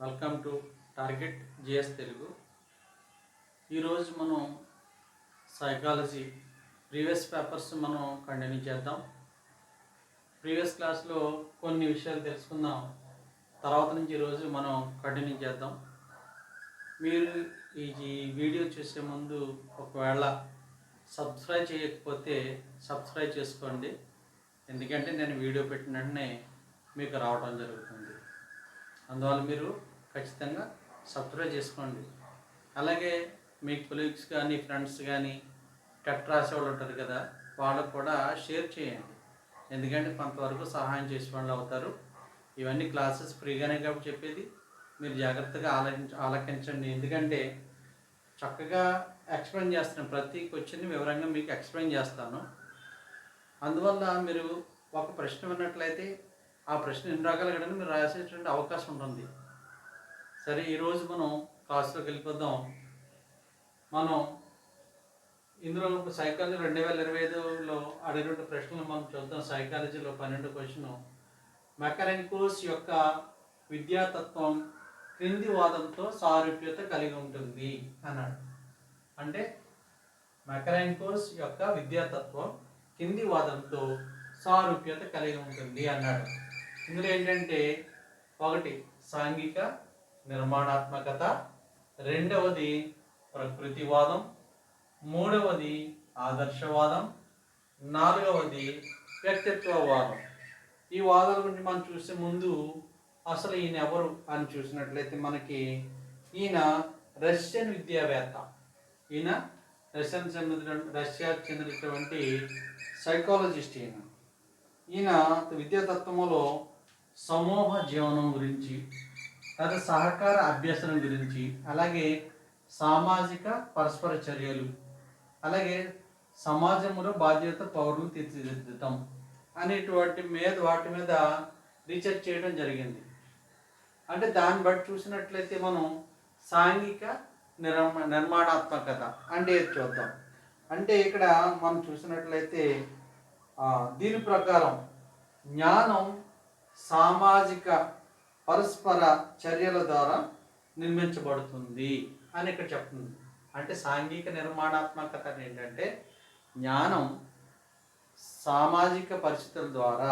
Welcome to target GS Telugu. ఈరోజు మనం psychology previous papers మనం కంటిన్యూ చేద్దాం. ప్రీవియస్ క్లాస్లో కొన్ని విషయాలు తెలుసుకుందాం. తర్వాత నుంచి ఈరోజు మనం కంటిన్యూ చేద్దాం. మీరు ఈ వీడియో చూసే ముందు ఒకవేళ సబ్స్క్రైబ్ చేయకపోతే సబ్స్క్రైబ్ చేసుకోండి. ఎందుకంటే నేను వీడియో పెట్టిన వెంటనే మీకు రావడం జరుగుతుంది. అందువల్ల మీరు ఖచ్చితంగా సబ్స్క్రైబ్ చేసుకోండి. అలాగే మీ కొలీగ్స్ కానీ ఫ్రెండ్స్ కానీ టెట్ రాసే వాళ్ళు ఉంటారు కదా, వాళ్ళకు కూడా షేర్ చేయండి. ఎందుకంటే కొంతవరకు సహాయం చేసే వాళ్ళు అవుతారు. ఇవన్నీ క్లాసెస్ ఫ్రీగానే కాబట్టి చెప్పేది, మీరు జాగ్రత్తగా ఆలకించండి. ఎందుకంటే చక్కగా ఎక్స్ప్లెయిన్ చేస్తాను, ప్రతి క్వశ్చన్ని వివరంగా మీకు ఎక్స్ప్లెయిన్ చేస్తాను. అందువల్ల మీరు ఒక ప్రశ్న విన్నట్లయితే ఆ ప్రశ్న ఎన్ని రకాలుగా మీరు రాసేటువంటి అవకాశం ఉంటుంది. సరే, ఈరోజు మనం క్లాస్లోకి వెళ్ళిపోదాం. మనం ఇందులో సైకాలజీ 2025లో అడిగినటువంటి ప్రశ్నలు మనం చూద్దాం. సైకాలజీలో 12 క్వశ్చన్. మెకరెంకోస్ యొక్క విద్యాతత్వం క్రింది వాదంతో సారూప్యత కలిగి ఉంటుంది అన్నాడు. అంటే మెకరెంకోస్ యొక్క విద్యాతత్వం కింది వాదంతో సారూప్యత కలిగి ఉంటుంది అన్నాడు. ఇందులో ఏంటంటే, ఒకటి సాంఘిక నిర్మాణాత్మకత, రెండవది ప్రకృతివాదం, మూడవది ఆదర్శవాదం, నాలుగవది వ్యక్తిత్వవాదం. ఈ వాదాల గురించి మనం చూసే ముందు అసలు ఈయన ఎవరు అని చూసినట్లయితే మనకి ఈయన రష్యన్ విద్యావేత్త. ఈయన రష్యాకు చెందినటువంటి సైకాలజిస్ట్. ఈయన విద్యాతత్వంలో సమూహ జీవనం గురించి, తర్వాత సహకార అభ్యసనం గురించి, అలాగే సామాజిక పరస్పర చర్యలు, అలాగే సమాజంలో బాధ్యత పౌరులు తీర్చిదిద్దటం అనేటువంటి వాటి మీద రీసెర్చ్ చేయడం జరిగింది. అంటే దాన్ని బట్టి చూసినట్లయితే మనం సాంఘిక నిర్మాణాత్మకత అంటే చూద్దాం. అంటే ఇక్కడ మనం చూసినట్లయితే దీని ప్రకారం జ్ఞానం సామాజిక పరస్పర చర్యల ద్వారా నిర్మించబడుతుంది అని ఇక్కడ చెప్తుంది. అంటే సాంఘిక నిర్మాణాత్మకత ఏంటంటే జ్ఞానం సామాజిక పరిస్థితుల ద్వారా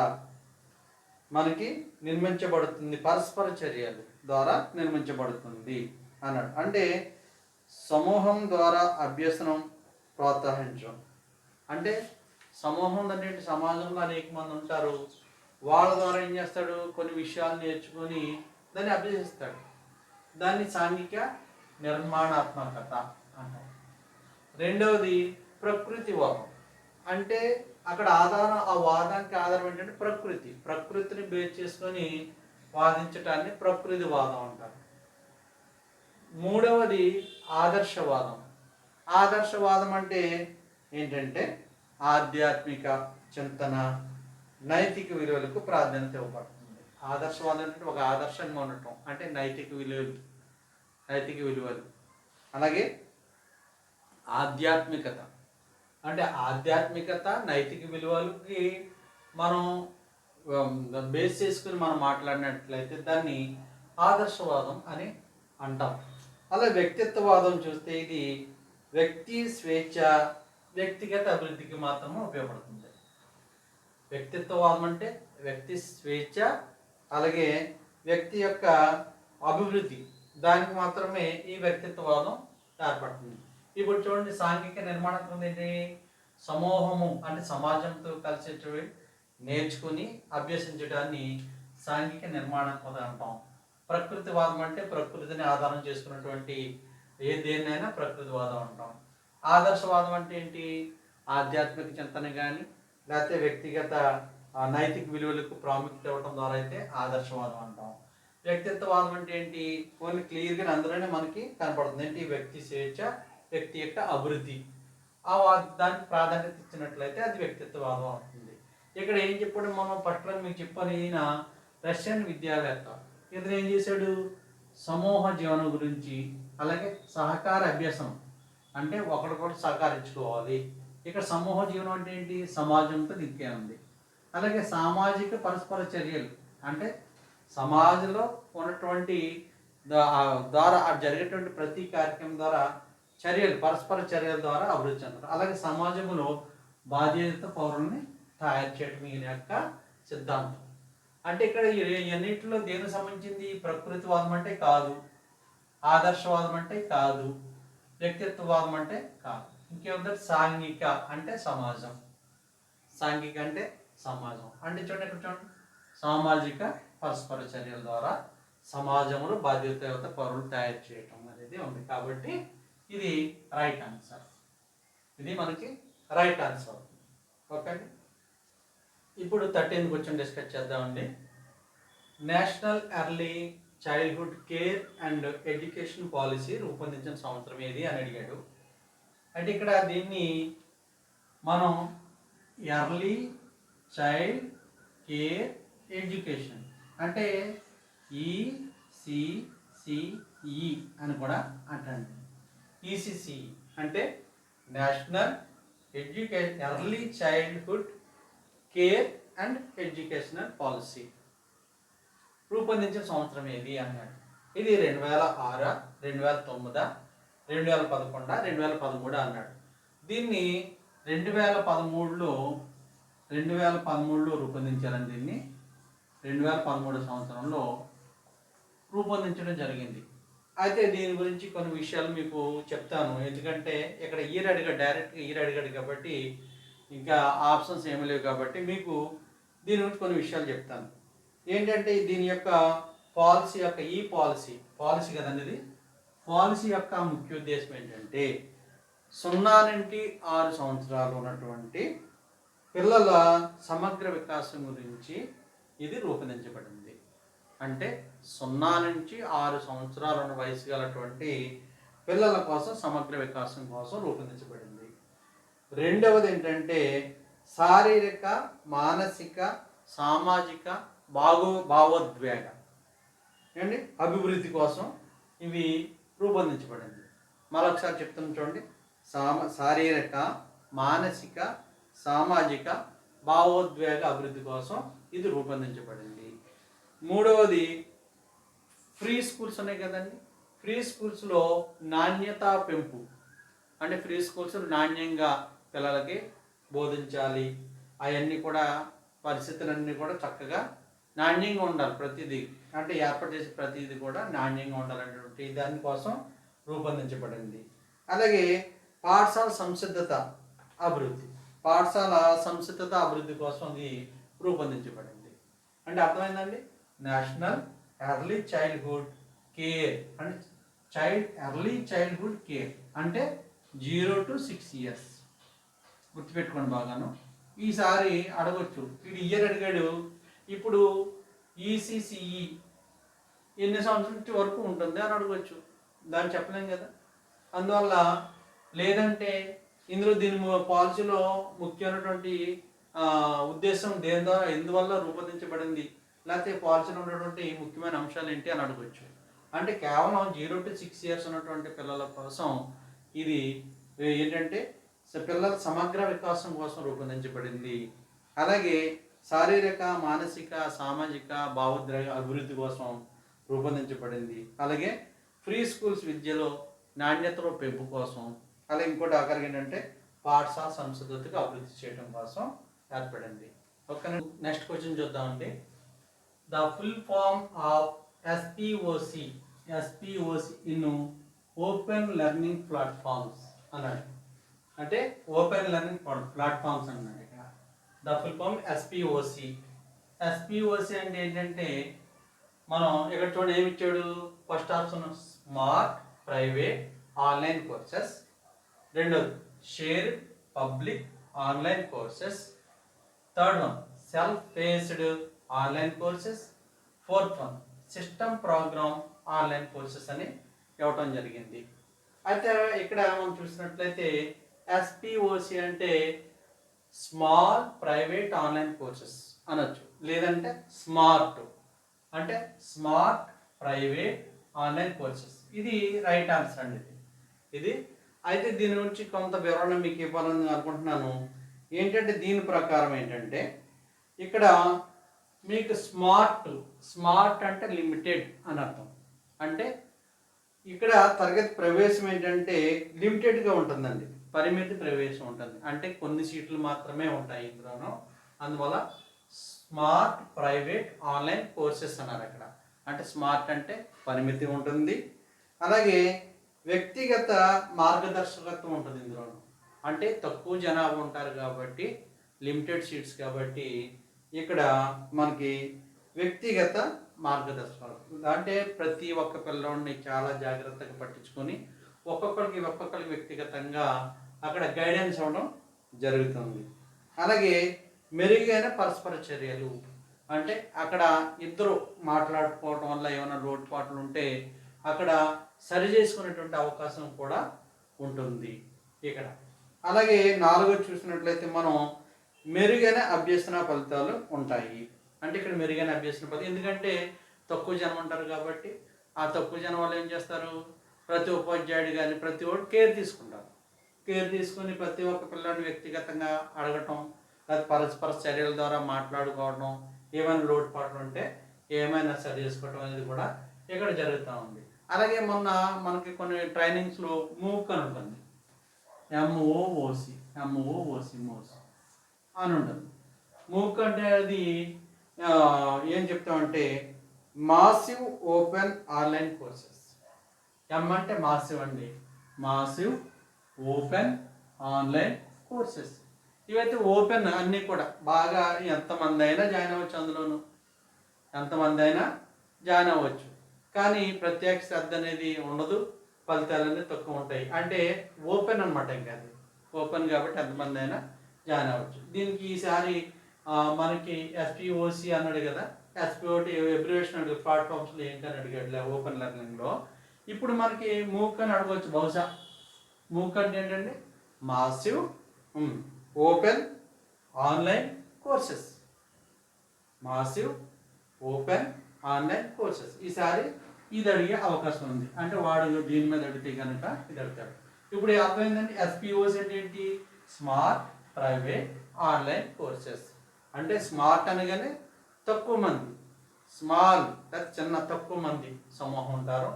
మనకి నిర్మించబడుతుంది, పరస్పర చర్యల ద్వారా నిర్మించబడుతుంది అన్నాడు. అంటే సమూహం ద్వారా అభ్యసనం ప్రోత్సహించడం. అంటే సమూహం అంటే సమాజంలో అనేక మంది ఉంటారు, వాళ్ళ ద్వారా ఏం చేస్తాడు, కొన్ని విషయాలు నేర్చుకొని దాన్ని అభ్యసిస్తాడు. దాన్ని సాంఘిక నిర్మాణాత్మకత అంటారు. రెండవది ప్రకృతివాదం. అంటే అక్కడ ఆ వాదానికి ఆధారం ఏంటంటే ప్రకృతిని బేస్ చేసుకొని వాదించటాన్ని ప్రకృతివాదం అంటారు. మూడవది ఆదర్శవాదం. ఆదర్శవాదం అంటే ఏంటంటే ఆధ్యాత్మిక చింతన, నైతిక విలువలకు ప్రాధాన్యత ఇవ్వబడుతుంది. ఆదర్శవాదం అంటే ఒక ఆదర్శంగా ఉండటం, అంటే నైతిక విలువలు. అలాగే ఆధ్యాత్మికత, అంటే ఆధ్యాత్మికత నైతిక విలువలకి మనం బేస్ చేసుకుని మనం మాట్లాడినట్లయితే దాన్ని ఆదర్శవాదం అని అంటాం. అలా వ్యక్తిత్వవాదం చూస్తే ఇది వ్యక్తి స్వేచ్ఛ, వ్యక్తిగత అభివృద్ధికి మాత్రమే ఉపయోగపడుతుంది. వ్యక్తిత్వవాదం అంటే వ్యక్తి స్వేచ్ఛ, అలాగే వ్యక్తి యొక్క అభివృద్ధి, దానికి మాత్రమే ఈ వ్యక్తిత్వవాదం ఏర్పడుతుంది. ఇప్పుడు చూడండి, సాంఘిక నిర్మాణాత్మకత ఏంటి? సమూహము అంటే సమాజంతో కలిసి నేర్చుకుని అభ్యసించడాన్ని సాంఘిక నిర్మాణాత్మకత అంటాం. ప్రకృతివాదం అంటే ప్రకృతిని ఆధారం చేసుకున్నటువంటి దేన్నైనా ప్రకృతివాదం అంటాం. ఆదర్శవాదం అంటే ఏంటి? ఆధ్యాత్మిక చింతన కానీ లేకపోతే వ్యక్తిగత నైతిక విలువలకు ప్రాముఖ్యత ఇవ్వడం ద్వారా అయితే ఆదర్శవాదం అంటాం. వ్యక్తిత్వవాదం అంటే ఏంటి? కొన్ని క్లియర్గా అందులోనే మనకి కనపడుతుంది. ఏంటి? వ్యక్తి స్వేచ్ఛ, వ్యక్తి యొక్క అభివృద్ధి, దానికి ప్రాధాన్యత ఇచ్చినట్లయితే అది వ్యక్తిత్వవాదం అవుతుంది. ఇక్కడ ఏం చెప్పాడు, మనం పట్ల మీకు చెప్పని ఈయన రష్యన్ విద్యావేత్త. ఇతను ఏం చేశాడు? సమూహ జీవనం గురించి, అలాగే సహకార అభ్యాసం అంటే ఒకరికొకరు సహకరించుకోవాలి. ఇక్కడ సమూహ జీవనం అంటే ఏంటి? సమాజంతో లింకే ఉంది. అలాగే సామాజిక పరస్పర చర్యలు అంటే సమాజంలో ఉన్నటువంటి ద్వారా జరిగేటువంటి ప్రతి కార్యక్రమం ద్వారా చర్యలు, పరస్పర చర్యల ద్వారా అభివృద్ధి చెందారు. అలాగే సమాజంలో బాధ్యత పౌరుల్ని తయారు చేయడం ఈయన యొక్క సిద్ధాంతం. అంటే ఇక్కడ అన్నింటిలో దేనికి సంబంధించింది? ప్రకృతివాదం అంటే కాదు, ఆదర్శవాదం అంటే కాదు, వ్యక్తిత్వవాదం అంటే కాదు. ఇంకేముందంటే సాంఘిక అంటే సమాజం, సాంఘిక అంటే సమాజం అంటే చూడండి, ఇక్కడ చూడండి, సామాజిక పరస్పర చర్యల ద్వారా సమాజంలో బాధ్యత పౌరులు తయారు చేయటం అనేది ఉంది. కాబట్టి ఇది రైట్ ఆన్సర్, ఇది మనకి రైట్ ఆన్సర్. ఓకే, ఇప్పుడు 13th క్వశ్చన్ డిస్కస్ చేద్దామండి. National early childhood care and education policy రూపొందించిన సంవత్సరం ఏది అని అడిగాడు. అంటే ఇక్కడ దీన్ని మనం ఎర్లీ చైల్డ్ కేర్ ఎడ్యుకేషన్ అంటే ఈసిసిఈ అని కూడా అంటండి. ఈసిసి అంటే national early childhood care and educational policy రూపొందించిన సంవత్సరం ఏది అన్నాడు. ఇది 2006, 2009, 2011, 2013 అన్నాడు. దీన్ని 2013లో రూపొందించారని దీన్ని 2013 సంవత్సరంలో రూపొందించడం జరిగింది. అయితే దీని గురించి కొన్ని విషయాలు మీకు చెప్తాను, ఎందుకంటే ఇక్కడ డైరెక్ట్గా ఇయర్ అడిగాడు కాబట్టి ఇంకా ఆప్షన్స్ ఏమీ లేవు కాబట్టి మీకు దీని గురించి కొన్ని విషయాలు చెప్తాను. ఏంటంటే దీని యొక్క పాలసీ యొక్క పాలసీ కదండి, ఇది పాలసీ యొక్క ముఖ్య ఉద్దేశం ఏంటంటే 0 నుండి 6 సంవత్సరాలు ఉన్నటువంటి పిల్లల సమగ్ర వికాసం గురించి ఇది రూపొందించబడింది. అంటే 0 నుంచి 6 సంవత్సరాల వయసు గలటువంటి పిల్లల కోసం సమగ్ర వికాసం కోసం రూపొందించబడింది. రెండవది ఏంటంటే శారీరక, మానసిక, సామాజిక భావోద్వేగ అండి అభివృద్ధి కోసం ఇవి రూపొందించబడింది. మరొకసారి చెప్తాను చూడండి, శారీరక, మానసిక, సామాజిక, భావోద్వేగ అభివృద్ధి కోసం ఇది రూపొందించబడింది. మూడవది ఫ్రీ స్కూల్స్ ఉన్నాయి కదండి, ఫ్రీ స్కూల్స్లో నాణ్యత పెంపు అంటే ఫ్రీ స్కూల్స్ నాణ్యంగా పిల్లలకి బోధించాలి, అవన్నీ కూడా పరిస్థితులన్నీ కూడా చక్కగా నాణ్యంగా ఉండాలి, ప్రతిదీ అంటే ఏర్పాటు చేసే ప్రతిదీ కూడా నాణ్యంగా ఉండాలనేటువంటి దానికోసం రూపొందించబడింది. అలాగే పాఠశాల సంసిద్ధత అభివృద్ధి కోసం ఇది రూపొందించబడింది. అంటే అర్థమైందండి, నేషనల్ ఎర్లీ చైల్డ్హుడ్ కేర్ అంటే ఎర్లీ చైల్డ్హుడ్ కేర్ అంటే 0 to 6 years. గుర్తుపెట్టుకోండి బాగాను. ఈసారి అడగొచ్చు, ఇది ఇయర్ అడిగాడు. ఇప్పుడు ఈసిసిఈ ఎన్ని సంవత్సరాల వరకు ఉంటుంది అని అడగవచ్చు, దాన్ని చెప్పలేం కదా. అందువల్ల లేదంటే దీని పాలసీలో ముఖ్యమైనటువంటి ఉద్దేశం ఎందువల్ల రూపొందించబడింది, లేకపోతే పాలసీలో ఉన్నటువంటి ముఖ్యమైన అంశాలు ఏంటి అని అడగవచ్చు. అంటే కేవలం 0 to 6 years ఉన్నటువంటి పిల్లల కోసం ఇది ఏంటంటే పిల్లల సమగ్ర వికాసం కోసం రూపొందించబడింది. అలాగే శారీరక, మానసిక, సామాజిక, భావోద్వేగ అభివృద్ధి కోసం రూపొందించబడింది. అలాగే ఫ్రీ స్కూల్స్ విద్యలో నాణ్యతలో పెంపు కోసం, అలాగే ఇంకోటి ఆఖరికి ఏంటంటే పాఠశాల సంసిద్ధతకు అభివృద్ధి చేయడం కోసం ఏర్పడింది. ఓకే, నెక్స్ట్ క్వశ్చన్ చూద్దామండి. The full form of SPOC in open learning platforms అన్నాడు. అంటే ఓపెన్ లెర్నింగ్ ప్లాట్ఫామ్స్ అన్నాడు. ఇక్కడ ద ఫుల్ ఫామ్ ఎస్పిఓసి అంటే ఏంటంటే మనం ఇక్కడ చూడండి ఏమి ఇచ్చాడు. First option smart private online courses, రెండోది shared public online courses, third one self paced online courses, fourth one system program online courses అని ఇవ్వటం జరిగింది. అయితే ఇక్కడ మనం చూసినట్లయితే ఎస్పిఓసి అంటే స్మాల్ ప్రైవేట్ ఆన్లైన్ కోర్సెస్ అనొచ్చు, లేదంటే స్మార్ట్ అంటే స్మార్ట్ ప్రైవేట్ ఆన్లైన్ కోర్సెస్. ఇది రైట్ ఆన్సర్ అండి. ఇది అయితే దీని గురించి కొంత వివరణ మీకు ఇవ్వాలని అనుకుంటున్నాను. ఏంటంటే దీని ప్రకారం ఏంటంటే ఇక్కడ మీకు స్మార్ట్ అంటే లిమిటెడ్ అని అర్థం. అంటే ఇక్కడ తరగతి ప్రవేశం ఏంటంటే లిమిటెడ్గా ఉంటుందండి, పరిమితి ప్రవేశం ఉంటుంది. అంటే కొన్ని సీట్లు మాత్రమే ఉంటాయి ఇందులోనూ. అందువల్ల స్మార్ట్ ప్రైవేట్ ఆన్లైన్ కోర్సెస్ అన్నారు అక్కడ. అంటే స్మార్ట్ అంటే పరిమితి ఉంటుంది, అలాగే వ్యక్తిగత మార్గదర్శకత్వం ఉంటుంది ఇందులోనూ. అంటే తక్కువ జనాభా ఉంటారు కాబట్టి, లిమిటెడ్ సీట్స్ కాబట్టి ఇక్కడ మనకి వ్యక్తిగత మార్గదర్శకాలు అంటే ప్రతి ఒక్క పిల్లోడిని చాలా జాగ్రత్తగా పట్టించుకొని ఒక్కొక్కరికి వ్యక్తిగతంగా అక్కడ గైడెన్స్ అవ్వడం జరుగుతుంది. అలాగే మెరుగైన పరస్పర చర్యలు అంటే అక్కడ ఇద్దరు మాట్లాడుకోవడం వల్ల ఏమైనా లోటుపాట్లు ఉంటే అక్కడ సరి చేసుకునేటువంటి అవకాశం కూడా ఉంటుంది ఇక్కడ. అలాగే 4 చూసినట్లయితే మనం మెరుగైన అభ్యసన ఫలితాలు ఉంటాయి. అంటే ఇక్కడ మెరుగైన అభ్యసన ఫలితాలు, ఎందుకంటే తక్కువ జనం ఉంటారు కాబట్టి ఆ తక్కువ జనం వాళ్ళు ఏం చేస్తారు, ప్రతి ఉపాధ్యాయుడు కానీ ప్రతి ఒక్కరు కేర్ తీసుకుంటారు. కేర్ తీసుకొని ప్రతి ఒక్క పిల్లల్ని వ్యక్తిగతంగా అడగటం, లేదా పరస్పర చర్యల ద్వారా మాట్లాడుకోవడం, ఏమైనా లోటుపాట్లు ఉంటే ఏమైనా సరి చేసుకోవడం అనేది కూడా ఇక్కడ జరుగుతూ ఉంది. అలాగే మొన్న మనకి కొన్ని ట్రైనింగ్స్లో మూక్ అని ఉంటుంది, ఎంఓఓసి మోస్ అని ఉంటుంది. మూక్ అంటే అది ఏం చెప్తామంటే మాసివ్ ఓపెన్ ఆన్లైన్ కోర్సెస్. ఎం అంటే మాసివ్ అండి, మాసివ్ ఓపెన్ ఆన్లైన్ కోర్సెస్. ఇవైతే ఓపెన్ అన్నీ కూడా బాగా ఎంతమంది అయినా జాయిన్ అవ్వచ్చు, అందులోనూ ఎంతమంది అయినా జాయిన్ అవ్వచ్చు. కానీ ప్రత్యేక శ్రద్ధ అనేది ఉండదు, ఫలితాలు అనేది తక్కువ ఉంటాయి. అంటే ఓపెన్ అనమాట, ఇంకా అది ఓపెన్ కాబట్టి ఎంతమంది అయినా జాయిన్ అవ్వచ్చు. దీనికి ఈసారి మనకి ఎస్పిఓసి అన్నాడు కదా, ఎస్పిఓటి ఎబ్రివేషన్ అడిగాడు, ప్లాట్ఫామ్స్లో ఏంటని అడిగాడు ఓపెన్ లెర్నింగ్లో. ఇప్పుడు మనకి మూక్ అని అడగవచ్చు బహుశా. మూక్ అంటే ఏంటంటే massive open online courses, massive open online courses. ఈసారి ఇది అడిగే అవకాశం ఉంది. అంటే వాడు దీని మీద అడిగితే కనుక ఇది అడుగుతాడు. ఇప్పుడు అర్థమైందండి. ఎస్పిఓసి అంటే ఏంటి, స్మార్ట్ ప్రైవేట్ ఆన్లైన్ కోర్సెస్. అంటే స్మార్ట్ అనగానే తక్కువ మంది, స్మాల్ చిన్న తక్కువ మంది సమూహం ఉంటారు.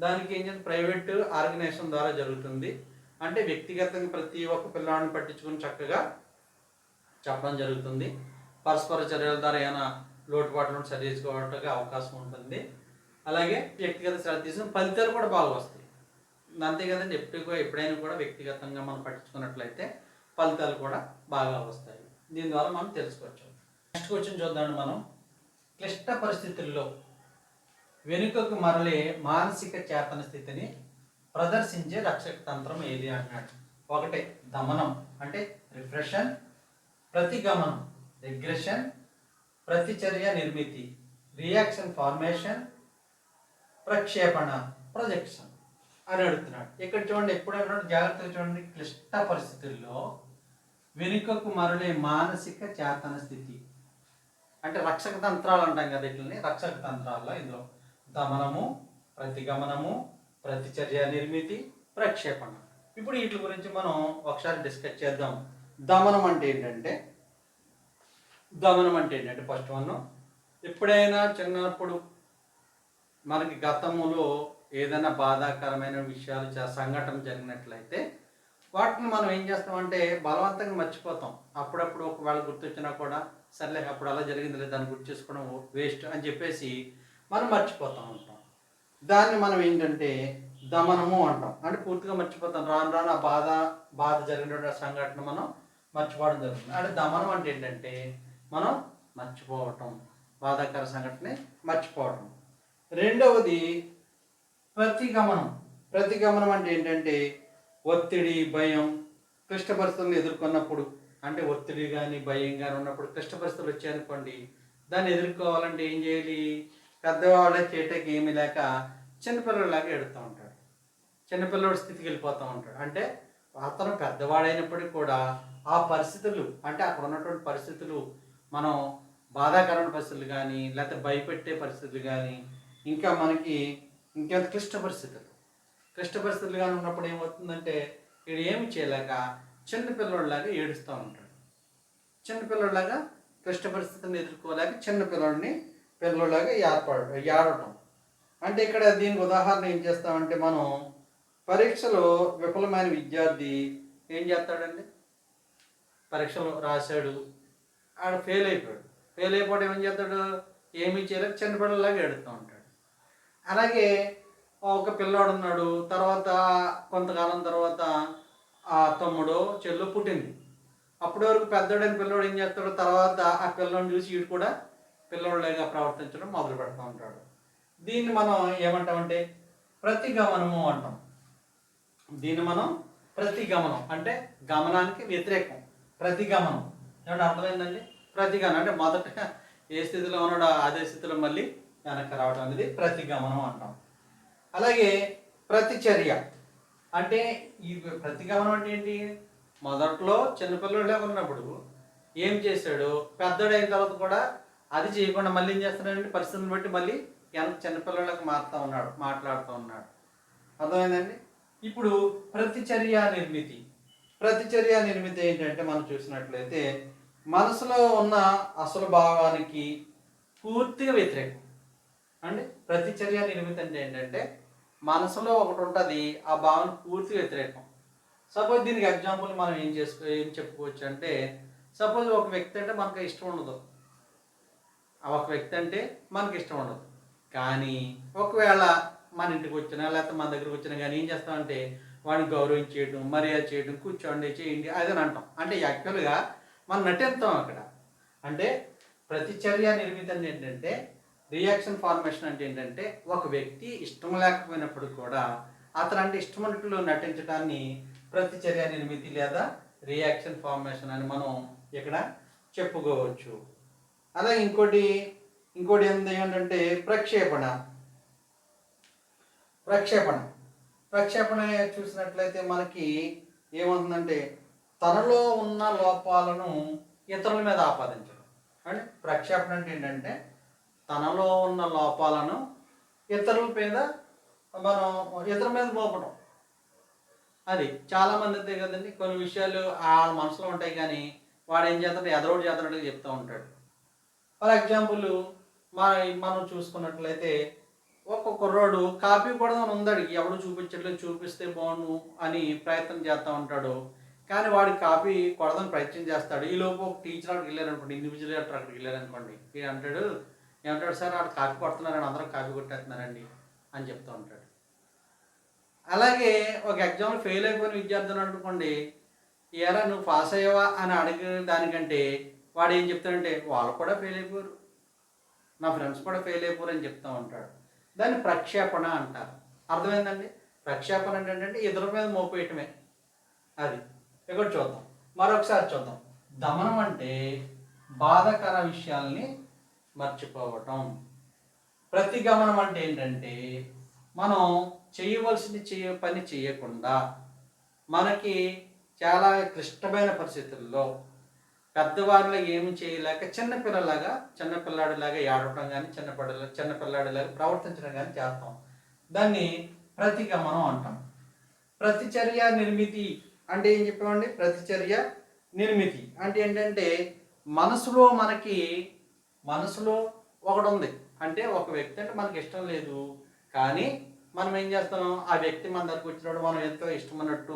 దానికి ఏం చేయాలి, ప్రైవేట్ ఆర్గనైజేషన్ ద్వారా జరుగుతుంది. అంటే వ్యక్తిగతంగా ప్రతి ఒక్క పిల్లవాడిని పట్టించుకుని చక్కగా చెప్పడం జరుగుతుంది. పరస్పర చర్యల ద్వారా ఏమైనా లోటుపాట్లను సరి చేసుకోవడానికి అవకాశం ఉంటుంది. అలాగే వ్యక్తిగత శ్రద్ధ తీసుకుని ఫలితాలు కూడా బాగా వస్తాయి. అంతే కదండి, ఎప్పుడైనా కూడా వ్యక్తిగతంగా మనం పట్టించుకున్నట్లయితే ఫలితాలు కూడా బాగా వస్తాయి. దీని ద్వారా మనం తెలుసుకోవచ్చు. నెక్స్ట్ క్వశ్చన్ చూద్దాం మనం. క్లిష్ట పరిస్థితుల్లో వెనుకకు మరలే మానసిక చేతన స్థితిని ప్రదర్శించే రక్షక తంత్రం ఏది అన్నాడు. ఒకటి దమనం అంటే రిప్రెషన్, ప్రతిగమనం రిగ్రెషన్, ప్రతిచర్య నిర్మితి రియాక్షన్ ఫార్మేషన్, ప్రక్షేపణ ప్రొజెక్షన్ అని అడుగుతున్నాడు. ఇక్కడ చూడండి, ఎప్పుడైనా జాగ్రత్తగా చూడండి. క్లిష్ట పరిస్థితుల్లో వెనుకకు మరలే మానసిక చేతన స్థితి అంటే రక్షక తంత్రాలు అంటాం కదా, ఇట్లని రక్షక తంత్రాల్లో ఇందులో దమనము, ప్రతిగమనము, ప్రతిచర్య నిర్మితి, ప్రక్షేపణ. ఇప్పుడు వీటి గురించి మనం ఒకసారి డిస్కస్ చేద్దాం. దమనం అంటే ఏంటంటే ఫస్ట్ వన్, ఎప్పుడైనా చిన్నప్పుడు మనకి గతంలో ఏదైనా బాధాకరమైన విషయాలు సంఘటన జరిగినట్లయితే వాటిని మనం ఏం చేస్తామంటే బలవంతంగా మర్చిపోతాం. అప్పుడప్పుడు ఒకవేళ గుర్తొచ్చినా కూడా సర్లే అప్పుడు అలా జరిగింది లేదు, దాన్ని గుర్తు చేసుకోవడం వేస్ట్ అని చెప్పేసి మనం మర్చిపోతూ ఉంటాం. దాన్ని మనం ఏంటంటే దమనము అంటాం. అంటే పూర్తిగా మర్చిపోతాం, రాను రాను ఆ బాధ జరిగిన సంఘటన మనం మర్చిపోవడం జరుగుతుంది. అంటే దమనం అంటే ఏంటంటే మనం మర్చిపోవటం, బాధాకర సంఘటన మర్చిపోవటం. రెండవది ప్రతిగమనం అంటే ఏంటంటే ఒత్తిడి, భయం, క్లిష్ట పరిస్థితులను ఎదుర్కొన్నప్పుడు, అంటే ఒత్తిడి కానీ భయం కానీ ఉన్నప్పుడు క్లిష్ట పరిస్థితులు వచ్చాయనుకోండి, దాన్ని ఎదుర్కోవాలంటే ఏం చేయాలి, పెద్దవాళ్ళే చేయటానికి ఏమీ లేక చిన్నపిల్లలాగా ఎడుతూ ఉంటాడు, చిన్నపిల్లవాడి స్థితికి వెళ్ళిపోతూ ఉంటాడు. అంటే అతను పెద్దవాడైనప్పటికీ కూడా ఆ పరిస్థితులు, అంటే అక్కడ ఉన్నటువంటి పరిస్థితులు మనం బాధాకరమైన పరిస్థితులు కానీ లేకపోతే భయపెట్టే పరిస్థితులు కానీ ఇంకా మనకి ఇంకెంత క్లిష్ట పరిస్థితులు కానీ ఉన్నప్పుడు ఏమవుతుందంటే వీడు ఏమి చేయలేక చిన్నపిల్లలాగా ఏడుస్తూ ఉంటాడు. చిన్నపిల్లలాగా క్లిష్ట పరిస్థితులను ఎదుర్కోలేక చిన్నపిల్లలాగా ఏడవటం. అంటే ఇక్కడ దీనికి ఉదాహరణ ఏం చేస్తామంటే మనం పరీక్షలో విఫలమైన విద్యార్థి ఏం చేస్తాడండి? పరీక్షలు రాశాడు, ఆడ ఫెయిల్ అయిపోయాడు. ఫెయిల్ అయిపోవడం ఏం చేస్తాడు? ఏమీ చేయలేక చిన్నపిల్లలాగా ఏడుస్తూ ఉంటాడు. అలాగే ఒక పిల్లాడు ఉన్నాడు, తర్వాత కొంతకాలం తర్వాత ఆ తమ్ముడో చెల్లు పుట్టింది. అప్పటి వరకు పెద్దోడైన పిల్లోడు ఏం చేస్తాడు? తర్వాత ఆ పిల్లోడిని చూసి వీడు కూడా పిల్లోడిలాగా ప్రవర్తించడం మొదలు పెడతా ఉంటాడు. దీన్ని మనం ఏమంటామంటే ప్రతిగమనము అంటాం. దీన్ని మనం ప్రతిగమనం అంటే గమనానికి వ్యతిరేకం, ప్రతిగమనం. ఏమంటే అర్థమైందండి? ప్రతిగమనం అంటే మొదట ఏ స్థితిలో ఉన్నాడో అదే స్థితిలో మళ్ళీ వెనక్కి రావడం అనేది ప్రతిగమనం అంటాం. అలాగే ప్రతిచర్య అంటే ఈ ప్రతిగమనం అంటే ఏంటి? మొదట్లో చిన్నపిల్లలాగా ఉన్నప్పుడు ఏం చేశాడు, పెద్దడైన తర్వాత కూడా అది చేయకుండా మళ్ళీ ఏం చేస్తున్నాడంటే పరిస్థితులను బట్టి మళ్ళీ ఎంత చిన్నపిల్లలకు మాట్లాడుతూ ఉన్నాడు. అర్థమైందండి? ఇప్పుడు ప్రతిచర్య నిర్మితి. ప్రతిచర్య నిర్మితి ఏంటంటే మనం చూసినట్లయితే మనసులో ఉన్న అసలు భావానికి పూర్తిగా వ్యతిరేకం అండి. ప్రతిచర్య నిర్మితి అంటే ఏంటంటే మనసులో ఒకటి ఉంటుంది, ఆ భావన పూర్తిగా వ్యతిరేకం. సపోజ్ దీనికి ఎగ్జాంపుల్ మనం ఏం చెప్పుకోవచ్చు అంటే, సపోజ్ ఒక వ్యక్తి అంటే మనకు ఇష్టం ఉండదు, ఒక వ్యక్తి అంటే మనకి ఇష్టం ఉండదు. కానీ ఒకవేళ మన ఇంటికి వచ్చినా లేకపోతే మన దగ్గరికి వచ్చినా కానీ ఏం చేస్తామంటే వాడిని గౌరవించేయడం, మర్యాద చేయడం, కూర్చోండి చేయండి అదని అంటాం. అంటే యాక్చువల్గా మనం నటిస్తాం అక్కడ. అంటే ప్రతిచర్య నిర్మితి అంటే ఏంటంటే రియాక్షన్ ఫార్మేషన్ అంటే ఏంటంటే ఒక వ్యక్తి ఇష్టం లేకపోయినప్పుడు కూడా అతను అంటే ఇష్టమైనట్లు నటించడాన్ని ప్రతిచర్య నిర్మితి లేదా రియాక్షన్ ఫార్మేషన్ అని మనం ఇక్కడ చెప్పుకోవచ్చు. అలాగే ఇంకోటి ఏంటంటే ప్రక్షేపణ. ప్రక్షేపణ చూసినట్లయితే మనకి ఏమవుతుందంటే తనలో ఉన్న లోపాలను ఇతరుల మీద ఆపాదించడం. అంటే ప్రక్షేపణ అంటే ఏంటంటే తనలో ఉన్న లోపాలను ఇతరుల మీద మోపడం. అది చాలామంది అంతే కదండి, కొన్ని విషయాలు ఆ మనసులో ఉంటాయి కానీ వాడు ఏం చేస్తాడు, ఎదరోడు చేస్తున్నట్టుగా చెప్తూ ఉంటాడు. ఫర్ ఎగ్జాంపుల్ మనం చూసుకున్నట్లయితే ఒక్కొక్క కుర్రాడు కాపీ కొడదామని ఉందాడు, ఎవడు చూపిస్తే బాగుండు అని ప్రయత్నం చేస్తూ ఉంటాడు. కానీ వాడి కాపీ కొడదామని ప్రయత్నం చేస్తాడు. ఈలోపు ఒక టీచర్ అక్కడికి వెళ్ళారనుకోండి, ఇండివిజువల్ లెటర్ అక్కడికి వెళ్ళారనుకోండి, ఏమంటాడు సార్ ఆడు కాపీ కొడుతున్నారని అందరం కాపీ కొట్టేస్తున్నారండి అని చెప్తూ ఉంటాడు. అలాగే ఒక ఎగ్జామ్లో ఫెయిల్ అయిపోయిన విద్యార్థులు అనుకోండి, ఏరా నువ్వు పాస్ అయ్యావా అని అడిగే దానికంటే వాడు ఏం చెప్తాడంటే వాళ్ళు కూడా ఫెయిల్ అయిపోయారు, నా ఫ్రెండ్స్ కూడా ఫెయిల్ అయిపోరు అని చెప్తూ ఉంటాడు. దాన్ని ప్రక్షేపణ అంటారు. అర్థమైందండి? ప్రక్షేపణ అంటే ఏంటంటే ఇతరుల మీద మోపేయటమే. అది ఇక్కడ చూద్దాం, మరొకసారి చూద్దాం. దమనం అంటే బాధాకర విషయాల్ని మర్చిపోవటం. ప్రతిగమనం అంటే ఏంటంటే మనం చేయవలసిన పని చేయకుండా మనకి చాలా క్లిష్టమైన పరిస్థితుల్లో పెద్దవారిలో ఏమి చేయలేక చిన్నపిల్లాడిలాగా ఏడవటం కానీ చిన్నపిల్లాడిలాగా ప్రవర్తించడం కానీ చేస్తాం. దాన్ని ప్రతిగమనం అంటాం. ప్రతిచర్య నిర్మితి అంటే ఏం చెప్పామండి? ప్రతిచర్య నిర్మితి అంటే ఏంటంటే మనసులో ఒకటి ఉంది. అంటే ఒక వ్యక్తి అంటే మనకి ఇష్టం లేదు, కానీ మనం ఏం చేస్తాం, ఆ వ్యక్తి మన దగ్గరకు వచ్చినప్పుడు మనం ఎంతో ఇష్టమన్నట్టు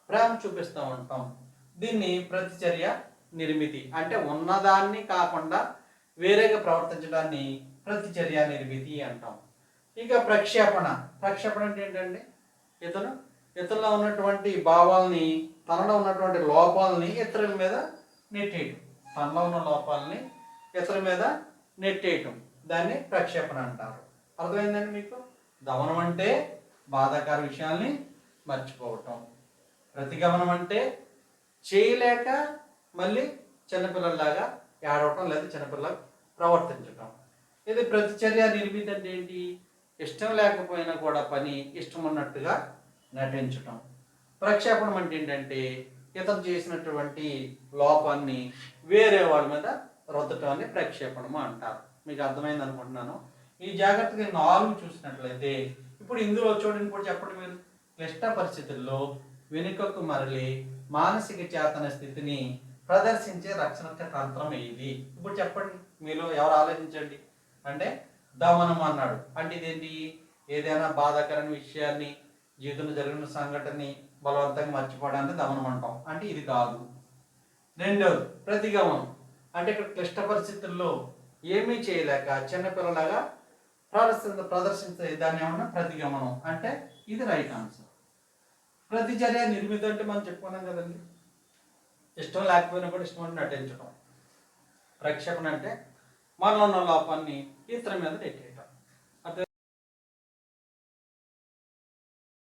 ప్రేమ చూపిస్తూ ఉంటాం. దీన్ని ప్రతిచర్య నిర్మితి అంటే ఉన్నదాన్ని కాకుండా వేరేగా ప్రవర్తించడాన్ని ప్రతిచర్య నిర్మితి అంటాం. ఇక ప్రక్షేపణ అంటే ఏంటంటే ఇతరులో ఉన్నటువంటి భావాల్ని, తనలో ఉన్నటువంటి లోపాలని ఇతరుల మీద నెట్టేయటం. తనలో ఉన్న లోపాలని ఇతరుల మీద నెట్టేయటం, దాన్ని ప్రక్షేపణ అంటారు. అర్థమైందండి మీకు? దమనం అంటే బాధాకర విషయాల్ని మర్చిపోవటం, ప్రతిగమనం అంటే చేయలేక మళ్ళీ చిన్నపిల్లల్లాగా ఏడవటం లేదా చిన్నపిల్లలు ప్రవర్తించటం. ఇది ప్రతిచర్య నిర్మితి అంటే ఏంటి? ఇష్టం లేకపోయినా కూడా పని ఇష్టం ఉన్నట్టుగా నటించటం. ప్రక్షేపణం అంటే ఏంటంటే ఇతను చేసినటువంటి లోపాన్ని వేరే వాళ్ళ మీద రుద్దటాన్ని ప్రక్షేపణము అంటారు. మీకు అర్థమైంది అనుకుంటున్నాను. ఈ జాగ్రత్తగా 4 చూసినట్లయితే ఇప్పుడు ఇందులో చూడండి, ఇప్పుడు చెప్పండి మీరు. క్లిష్ట పరిస్థితుల్లో వెనుకకు మరలి మానసిక చేతన స్థితిని ప్రదర్శించే రక్షణ తంత్రం ఏది? ఇప్పుడు చెప్పండి, మీలో ఎవరు ఆలోచించండి. అంటే దమనం అన్నాడు. అంటే ఇదేంటి? ఏదైనా బాధాకరమైన విషయాన్ని, జీవితంలో జరిగిన సంఘటనని బలవంతంగా మర్చిపోవడాన్ని దమనం అంటాం. అంటే ఇది కాదు. రెండవది ప్రతిగమనం. అంటే ఇక్కడ క్లిష్ట పరిస్థితుల్లో ఏమీ చేయలేక చిన్నపిల్లలాగా ప్రదర్శించే దాన్ని ఏమన్నా ప్రతిగమనం. అంటే ఇది రైట్ ఆన్సర్. ప్రతిచర్య నిర్మిత అంటే మనం చెప్పుకున్నాం కదండి, ఇష్టం లేకపోయినా కూడా ఇష్టం అంటే నటించడం. ప్రక్షేపణ అంటే మనలో ఉన్న లోపాన్ని ఇతర మీద నెట్టేయడం.